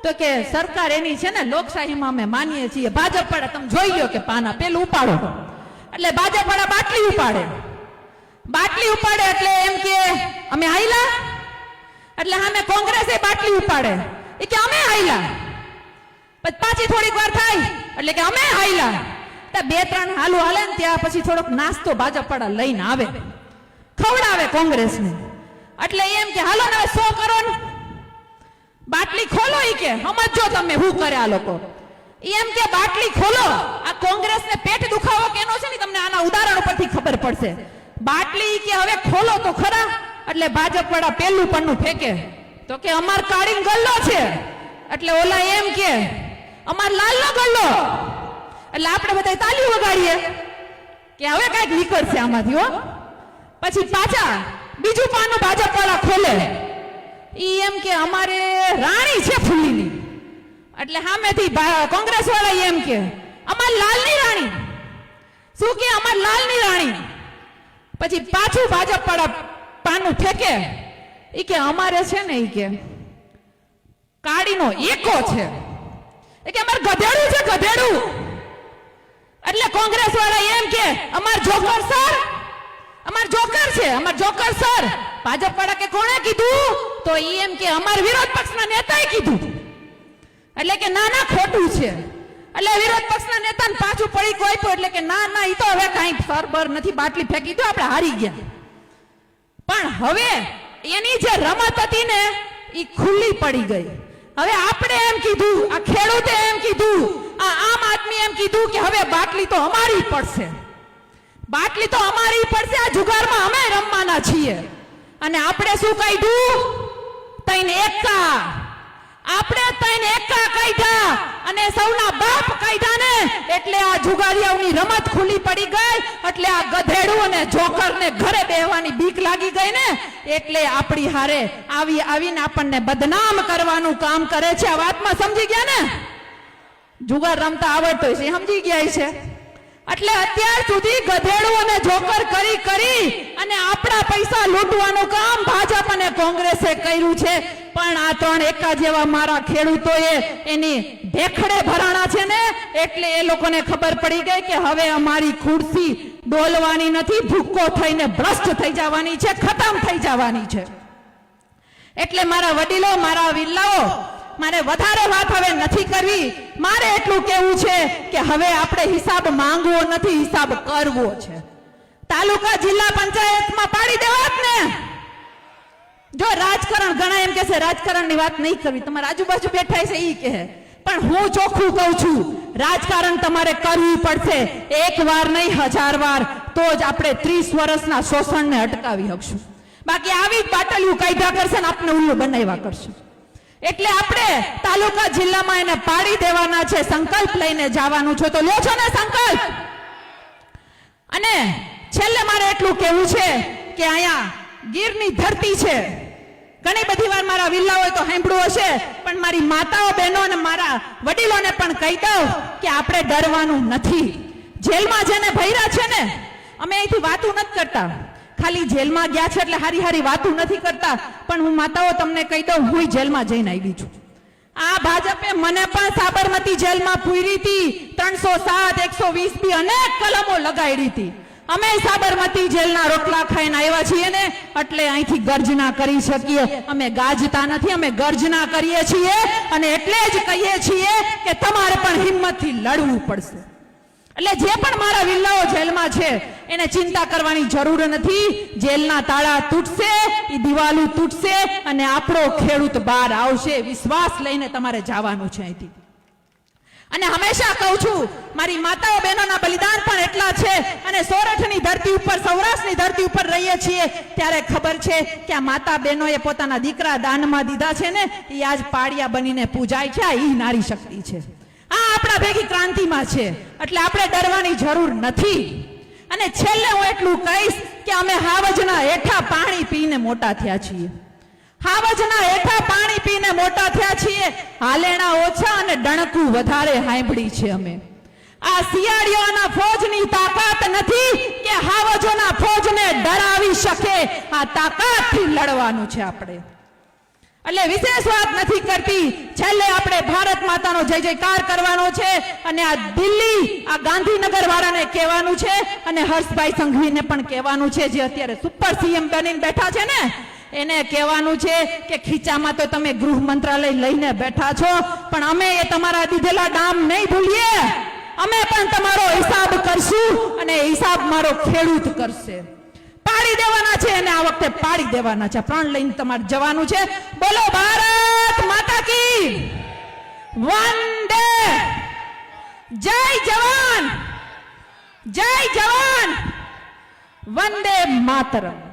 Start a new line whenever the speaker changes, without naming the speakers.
તો કે સરકાર એની છે ને લોકશાહીમાં અમે માનીએ છીએ, ભાજપ વાળા તમે જોઈ લો કે પાના પેલું ઉપાડો, એટલે ભાજપ વાળા બાટલી ઉપાડે એટલે એમ કે અમે હાઈલા, એટલે સામે કોંગ્રેસે બાટલી ઉપાડે એ કે અમે હાઈલા, પાછી થોડીક વાર થાય એટલે કે અમે હાઈલા, બે ત્રણ હાલું હાલે ને ત્યાં પછી થોડોક નાસ્તો ભાજપ વાળા લઈને આવે, ખવડાવે કોંગ્રેસને, એટલે એમ કે હાલો ને 100 કરો ને બાટલી ખોલો, ઈ કે સમજો તમે શું કરે આ લોકો, એમ કે બાટલી ખોલો, આ કોંગ્રેસને પેટ દુખાવો કેનો છે ને તમને આના ઉદાહરણ પરથી ખબર પડશે, બાટલી કે હવે ખોલો તો ખરા, એટલે ભાજપ વાળા પેલું પન્નું ફેંકે, તો કે અમાર કાળીન ગલ્લો છે, એટલે ઓલા એમ કે અમાર લાલનો ગલ્લો, એટલે આપણે બધા તાલી વગાડીએ કે હવે કઈક નીકળશે આમાંથી હો, પછી પાછા બીજું પાનું ભાજપ વાળા ખોલે, ઈ એમ કે અમારે રાણી છે ફૂલીની, એટલે સામેથી કોંગ્રેસ વાળા એમ કે અમાર લાલની રાણી, શું કે અમાર લાલની રાણી, પછી પાછું ભાજપ વાળા પાનું ફેંકે, ઈ કે અમારે છે ને ઈ કે કાળીનો એકો છે, એ કે અમાર ગધેડું છે ગધેડું, એટલે કોંગ્રેસ વાળા એમ કે અમાર જોકર સર, અમાર જોકર છે, અમાર જોકર સર, ભાજપ વાળા કે કોણે કીધું, તો ઈ એમ કે અમાર વિરોધ પક્ષના નેતાએ કીધું, એટલે કે ના ના ખોટું છે, એટલે વિરોધ પક્ષના નેતાને પાછું પડી કોઈ એટલે કે ના ના ઈ તો હવે કાંઈ સરબર નથી, બાટલી ફેંકી દો આપણે હારી ગયા, પણ હવે એની જે રમત હતી ને ઈ ખુલ્લી પડી ગઈ, હવે આપણે એમ કીધું, આ ખેડૂતે એમ કીધું, આ આમ આદમી એમ કીધું કે હવે બાટલી તો અમારી પડશે, બાટલી તો અમારી પડશે, આ જુગારમાં અમે રમવાના છીએ, અને આપણે શું કાઢ્યું, તઈને એકા, આપણે તઈને એકા કાઢ્યા અને સૌના બાપ કાઢ્યા ને, એટલે આ જુગારીઓની રમત ખુલ્લી પડી ગઈ, એટલે આ ગધેડું અને જોકરને ઘરે બેહવાની બીક લાગી ગઈ ને, એટલે આપણી હારે આવીને આપણને બદનામ કરવાનું કામ કરે છે, આ વાતમાં સમજી ગયા ને, જુગાર રમતા આવડતો છે સમજી ગયા છે, એટલે અત્યાર સુધી ગધેડું અને જોકર કરી અને આપણા પૈસા લૂંટવાનું કામ ભાજપ અને કોંગ્રેસે કર્યું છે, પણ આ ત્રણ એકા જેવા મારા ખેડૂતોએ એની ભેખડે ભરાણા છે ને, એટલે એ લોકોને ખબર પડી ગઈ કે હવે અમારી ખુરશી ડોલવાની નથી, ભૂક્કો થઈને ભ્રષ્ટ થઈ જવાની છે, ખતમ થઈ જવાની છે, એટલે મારા વડીલો, મારા વિલ્લાઓ, મારે વધારે વાત હવે નથી કરવી, મારે એટલું કહેવું છે કે હવે આપણે હિસાબ માંગવો નથી, હિસાબ કરવો છે, તાલુકા જિલ્લા પંચાયતમાં પાડી દેવાત ને, જો રાજકારણ ઘણા એમ કહેશે રાજકારણની વાત નહીં કરવી, તમારા આજુબાજુ બેઠા છે ઈ કહે, પણ હું ચોખ્ખું કહું છું, રાજકારણ તમારે કરવું પડશે, એક વાર નહીં 1000 વાર, તો જ આપણે 30 વર્ષના શોષણને અટકાવી શકશું, બાકી આવી જ બાટલીઓ કાયદા કરશે ને આપણે ઉલ્લુ બનાવ્યા કરશું, એટલે આપણે તાલુકા જિલ્લામાં એને પાડી દેવાના છે, સંકલ્પ લઈને જવાનું છે, તો લ્યો છો ને સંકલ્પ, અને છેલ્લે મારે એટલું કહેવું છે કે અહીંયા ગીરની ધરતી છે, ઘણી બધી વાર મારા વિલ્લાઓએ તો સાંભળ્યું હશે, પણ મારી માતાઓ, બહેનો અને મારા વડીલોને પણ કહી દઉં કે આપણે ડરવાનું નથી, જેલમાં જેને ભર્યા છે ને, અમે અહીંથી વાતું નથી કરતા, ખાલી જેલમાં ગયા છે એટલે હારી વાતું નથી કરતા, પણ હું માતાઓ તમને કહી દઉં, હું જેલમાં જઈને આવી છું, આ ભાજપે મને પણ સાબરમતી જેલમાં પૂરી હતી, 307, 120 બી અનેક કલમો લગાડી હતી, અમે સાબરમતી જેલના રોટલા ખાઈને આવ્યા છીએ ને, એટલે અહીંથી ગર્જના કરી શકીએ, અમે ગાજતા નથી, અમે ગર્જના કરીએ છીએ, અને એટલે જ કહીએ છીએ કે તમારે પણ હિંમતથી લડવું પડશે, એટલે જે પણ મારા વિલ્લાઓ જેલમાં છે એને ચિંતા કરવાની જરૂર નથી, જેલના તાળા તૂટશે, એ દિવાલો તૂટશે, અને આપણો ખેડૂત બહાર આવશે, વિશ્વાસ લઈને તમારે જવાનું છે અહીંથી, અને હંમેશા કહું છું, મારી માતાઓ બહેનોના બલિદાન પણ એટલા છે, અને સોરઠની ધરતી ઉપર, સૌરાષ્ટ્રની ધરતી ઉપર રહીએ છીએ ત્યારે ખબર છે કે આ માતા બહેનોએ પોતાના દીકરા દાનમાં દીધા છે ને, એ આજ પાળિયા બનીને પૂજાય છે, આ ઈ નારી શક્તિ છે, આ આપણા ભેગી ક્રાંતિમાં છે, એટલે આપણે ડરવાની જરૂર નથી, અને છેલ્લે હું એટલું કહીશ કે અમે હાવજના હેઠા પાણી પીને મોટા થયા છીએ, હાવજના હેઠા પાણી પીને મોટા થયા છીએ, હાલેણા ઓછા અને ડણકું વધારે સાંભળી છે અમે, આ શિયાળીઓના ફોજની તાકાત નથી કે હાવજોના ફોજને ડરાવી શકે, આ તાકાતથી લડવાનું છે આપણે, એટલે વિશેષ વાત નથી કરતી, છેલ્લે આપણે માતાનો જય જયકાર કરવાનો છે અને આ દિલ્હી આ ગાંધીનગર વાળાને કહેવાનું છે અને હર્ષભાઈ સંઘવીને પણ કહેવાનું છે જે અત્યારે સુપર સીએમ બનીને બેઠા છે ને એને કહેવાનું છે કે ખીચામાં તો તમે ગૃહ મંત્રાલય લઈને બેઠા છો પણ અમે એ તમારા દીધેલા દામ નહીં ભૂલીએ અમે પણ તમારો હિસાબ કરશું અને હિસાબ મારો ખેડૂત કરશે પાડી દેવાના છે અને આ વખતે પાડી દેવાના છે પ્રાણ લઈને તમારે જવાનું છે બોલો ભારત માતા કી વંદે જય જવાન વંદે માતરમ